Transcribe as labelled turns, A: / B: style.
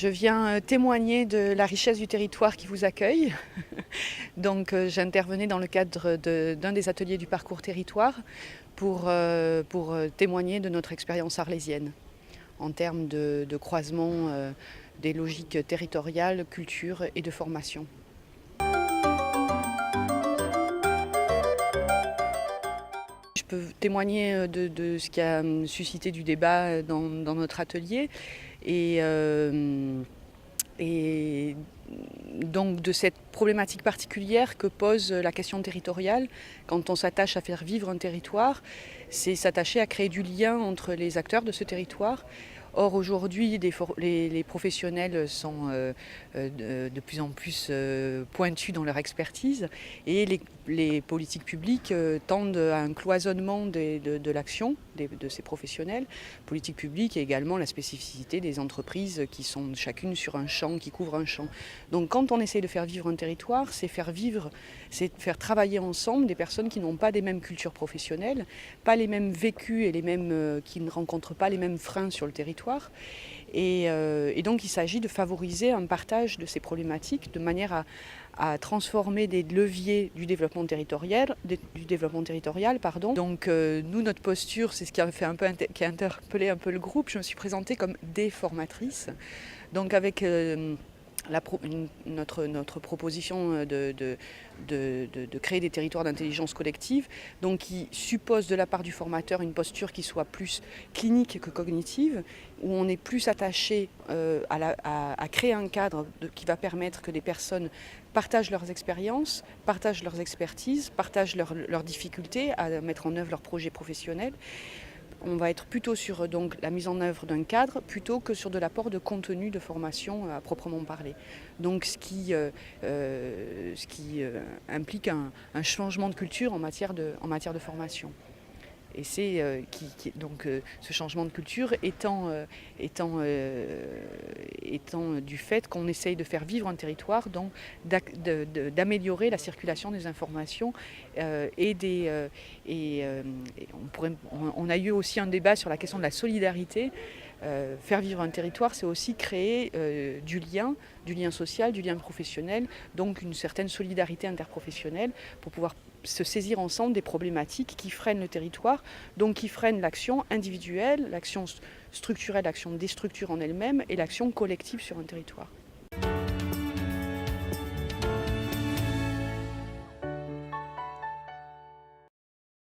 A: Je viens témoigner de la richesse du territoire qui vous accueille. Donc j'intervenais dans le cadre d'un des ateliers du parcours territoire pour témoigner de notre expérience arlésienne en termes de croisement des logiques territoriales, culture et de formation. Je peux témoigner de ce qui a suscité du débat dans notre atelier et donc de cette problématique particulière que pose la question territoriale quand on s'attache à faire vivre un territoire, c'est s'attacher à créer du lien entre les acteurs de ce territoire. Or aujourd'hui, les professionnels sont de plus en plus pointus dans leur expertise et les politiques publiques tendent à un cloisonnement de l'action de ces professionnels. Politique publique et également la spécificité des entreprises qui sont chacune sur un champ, qui couvrent un champ. Donc quand on essaye de faire vivre un territoire, c'est faire travailler ensemble des personnes qui n'ont pas des mêmes cultures professionnelles, pas les mêmes vécus et qui ne rencontrent pas les mêmes freins sur le territoire. Et donc il s'agit de favoriser un partage de ces problématiques de manière à transformer des leviers du développement territorial. Donc nous, notre posture, c'est ce qui a interpellé un peu le groupe. Je me suis présentée comme déformatrice. Donc avec notre proposition de créer des territoires d'intelligence collective, donc qui suppose de la part du formateur une posture qui soit plus clinique que cognitive, où on est plus attaché à créer un cadre qui va permettre que des personnes partagent leurs expériences, partagent leurs expertises, partagent leurs difficultés à mettre en œuvre leurs projets professionnels. On va être plutôt sur donc, la mise en œuvre d'un cadre plutôt que sur de l'apport de contenu de formation à proprement parler. Donc ce qui implique un changement de culture en matière de formation. Et c'est donc ce changement de culture étant du fait qu'on essaye de faire vivre un territoire, donc d'améliorer la circulation des informations on a eu aussi un débat sur la question de la solidarité. Faire vivre un territoire, c'est aussi créer du lien social, du lien professionnel, donc une certaine solidarité interprofessionnelle pour pouvoir se saisir ensemble des problématiques qui freinent le territoire, donc qui freinent l'action individuelle, l'action structurelle, l'action des structures en elles-mêmes et l'action collective sur un territoire.